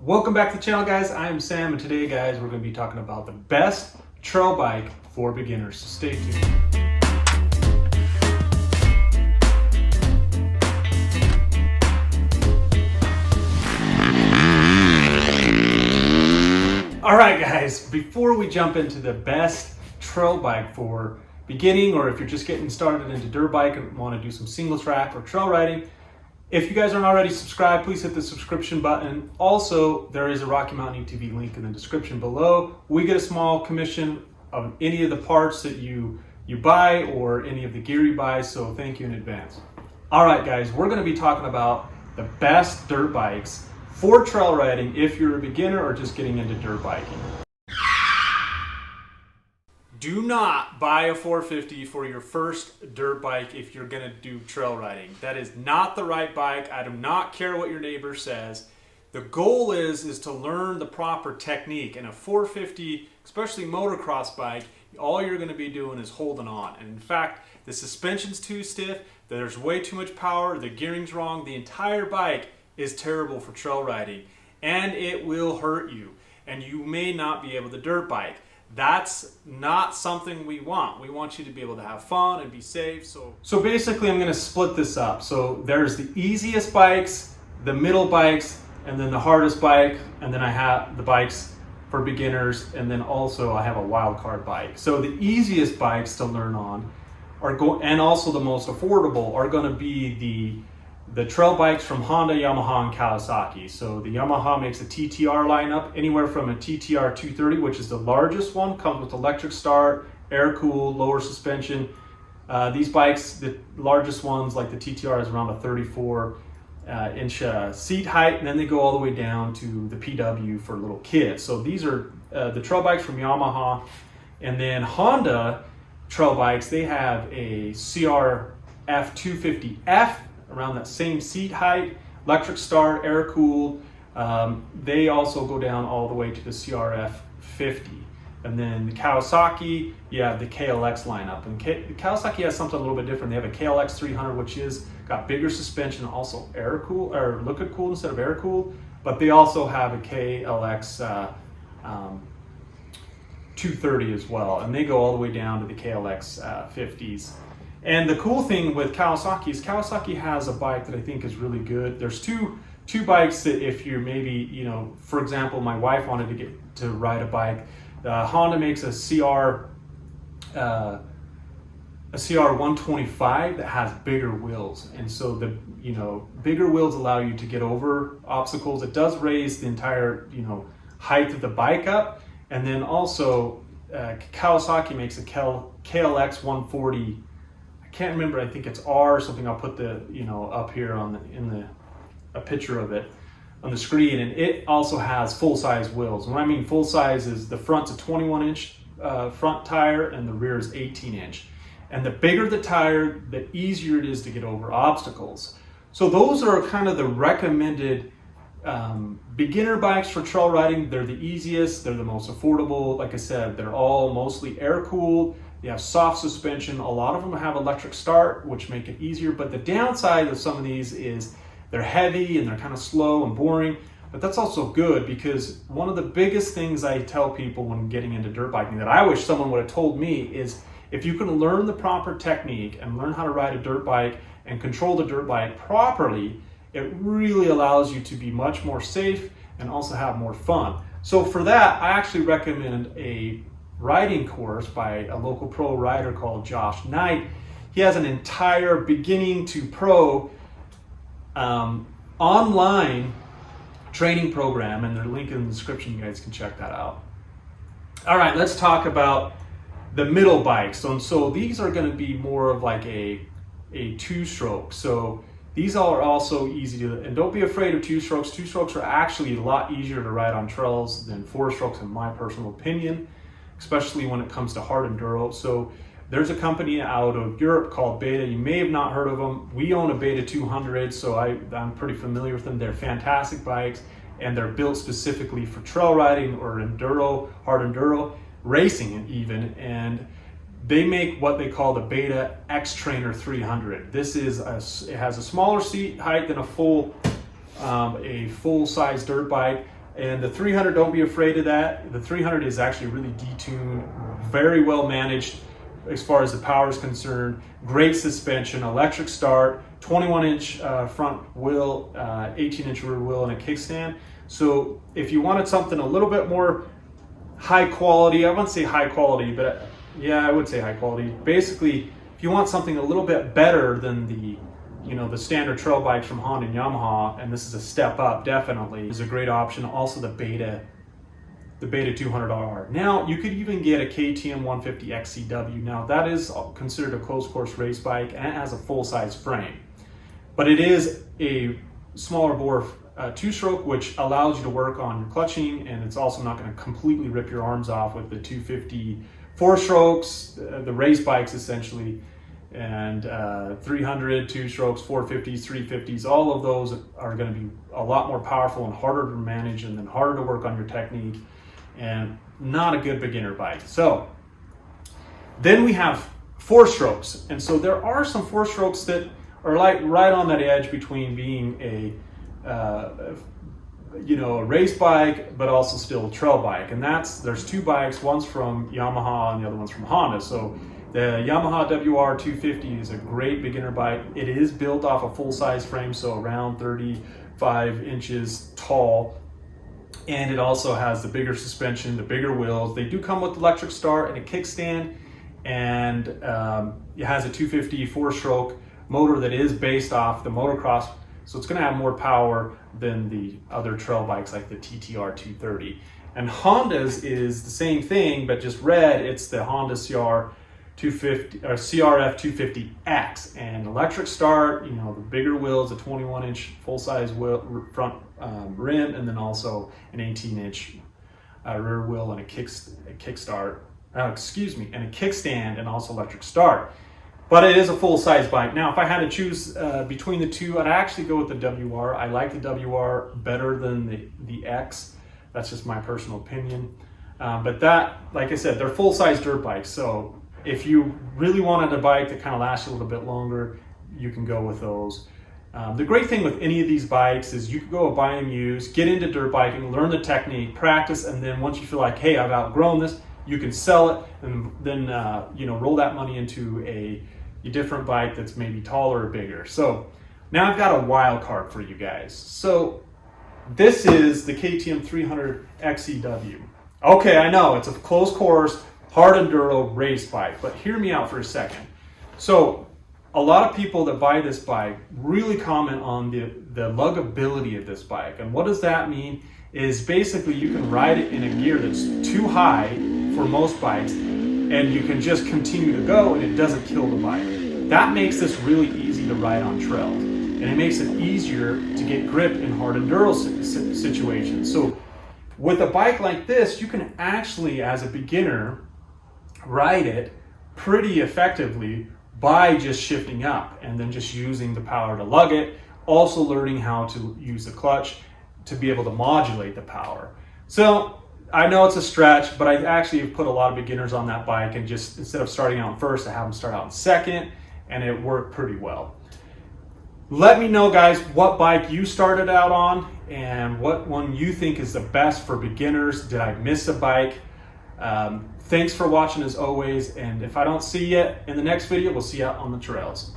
Welcome back to the channel, guys. I am Sam, and today, guys, we're going to be talking about the best trail bike for beginners. So stay tuned. All right, guys, before we jump into the best trail bike for beginning, or if you're just getting started into dirt bike and want to do some single track or trail riding, if you guys aren't already subscribed, please hit the subscription button. Also, there is a Rocky Mountain UTV link in the description below. We get a small commission of any of the parts that you buy or any of the gear you buy, so thank you in advance. All right, guys, we're going to be talking about the best dirt bikes for trail riding if you're a beginner or just getting into dirt biking. Do not buy a 450 for your first dirt bike if you're gonna do trail riding. That is not the right bike. I do not care what your neighbor says. The goal is to learn the proper technique. And a 450, especially motocross bike, all you're gonna be doing is holding on. And in fact, the suspension's too stiff, there's way too much power, the gearing's wrong, the entire bike is terrible for trail riding. And it will hurt you. And you may not be able to dirt bike. That's not something we want. We want you to be able to have fun and be safe. So basically I'm going to split this up. So there's the easiest bikes, the middle bikes, and then the hardest bike, and then I have the bikes for beginners, and then also I have a wild card bike. So the easiest bikes to learn on and also the most affordable are going to be the trail bikes from Honda, Yamaha, and Kawasaki. So the Yamaha makes a TTR lineup, anywhere from a TTR 230, which is the largest one, comes with electric start, air-cooled, lower suspension. These bikes, the largest ones, like the TTR, is around a 34-inch seat height, and then they go all the way down to the PW for little kids. So these are the trail bikes from Yamaha. And then Honda trail bikes, they have a CRF 250F, around that same seat height, electric start, air-cooled. They also go down all the way to the CRF 50. And then the Kawasaki, you have the KLX lineup. And Kawasaki has something a little bit different. They have a KLX 300, which is got bigger suspension, also air-cooled, or liquid-cooled instead of air-cooled. But they also have a KLX 230 as well. And they go all the way down to the KLX 50s. And the cool thing with Kawasaki is Kawasaki has a bike that I think is really good. There's two bikes that if you're maybe, for example, my wife wanted to get to ride a bike. Honda makes a CR 125 that has bigger wheels. And so the, bigger wheels allow you to get over obstacles. It does raise the entire, height of the bike up. And then also Kawasaki makes a KLX 140. Can't remember, I think it's R or something. I'll put the up here a picture of it on the screen, and it also has full-size wheels. When I mean full-size is the front's a 21-inch front tire and the rear is 18-inch. And the bigger the tire, the easier it is to get over obstacles. So those are kind of the recommended beginner bikes for trail riding. They're the easiest, they're the most affordable. Like I said, they're all mostly air-cooled. They have soft suspension. A lot of them have electric start, which make it easier. But the downside of some of these is they're heavy and they're kind of slow and boring. But that's also good, because one of the biggest things I tell people when getting into dirt biking that I wish someone would have told me is if you can learn the proper technique and learn how to ride a dirt bike and control the dirt bike properly, it really allows you to be much more safe and also have more fun. So for that, I actually recommend a riding course by a local pro rider called Josh Knight. He has an entire beginning to pro online training program, and there's a link in the description. You guys can check that out. All right, let's talk about the middle bikes. So these are going to be more of like a two-stroke. So these are also easy to, and don't be afraid of two-strokes. Two-strokes are actually a lot easier to ride on trails than four-strokes, in my personal opinion, especially when it comes to hard enduro. So there's a company out of Europe called Beta. You may have not heard of them. We own a Beta 200, so I'm pretty familiar with them. They're fantastic bikes, and they're built specifically for trail riding or enduro, hard enduro, racing even. And they make what they call the Beta X Trainer 300. This is it has a smaller seat height than a full-size dirt bike. And the 300, don't be afraid of that. The 300 is actually really detuned, very well managed as far as the power is concerned. Great suspension, electric start, 21-inch front wheel, 18-inch rear wheel, and a kickstand. So if you wanted something a little bit more high quality, I wouldn't say high quality, but yeah, I would say high quality. Basically, if you want something a little bit better than the the standard trail bikes from Honda and Yamaha, and this is a step up, definitely, is a great option. Also the Beta 200R. Now, you could even get a KTM 150 XCW. Now, that is considered a closed course race bike, and it has a full-size frame. But it is a smaller bore two-stroke, which allows you to work on your clutching, and it's also not going to completely rip your arms off with the 250 four-strokes, the race bikes essentially, and 300 two-strokes, 450s, 350s. All of those are going to be a lot more powerful and harder to manage, and then harder to work on your technique, and not a good beginner bike. So then we have four-strokes, and so there are some four-strokes that are like right on that edge between being a race bike, but also still a trail bike. And there's two bikes, one's from Yamaha and the other one's from Honda. So the Yamaha WR250 is a great beginner bike. It is built off a full-size frame, so around 35 inches tall. And it also has the bigger suspension, the bigger wheels. They do come with electric start and a kickstand. And it has a 250 four-stroke motor that is based off the motocross. So it's going to have more power than the other trail bikes like the TTR 230. And Honda's is the same thing, but just red. It's the Honda CRF 250X, and electric start. The bigger wheels, a 21-inch full-size wheel, front rim, and then also an 18-inch rear wheel and a kickstand, and also electric start. But it is a full-size bike. Now, if I had to choose between the two, I'd actually go with the WR. I like the WR better than the X. That's just my personal opinion. But that, like I said, they're full-size dirt bikes. So if you really wanted a bike that kind of lasts you a little bit longer, you can go with those. The great thing with any of these bikes is you can go buy them used, get into dirt biking, learn the technique, practice, and then once you feel like, hey, I've outgrown this, you can sell it and then roll that money into a different bike that's maybe taller or bigger. So now I've got a wild card for you guys. So this is the KTM 300 XCW. Okay, I know it's a closed course, hard enduro race bike, but hear me out for a second. So a lot of people that buy this bike really comment on the luggability of this bike. And what does that mean? Is basically you can ride it in a gear that's too high for most bikes, and you can just continue to go and it doesn't kill the bike. That makes this really easy to ride on trails, and it makes it easier to get grip in hard enduro situations. So with a bike like this, you can actually, as a beginner, ride it pretty effectively by just shifting up and then just using the power to lug it, also learning how to use the clutch to be able to modulate the power. So I know it's a stretch, but I actually have put a lot of beginners on that bike, and just instead of starting out in first, I have them start out in second, and it worked pretty well. Let me know, guys, what bike you started out on and what one you think is the best for beginners. Did I miss a bike? Thanks for watching as always, and if I don't see you in the next video, we'll see you out on the trails.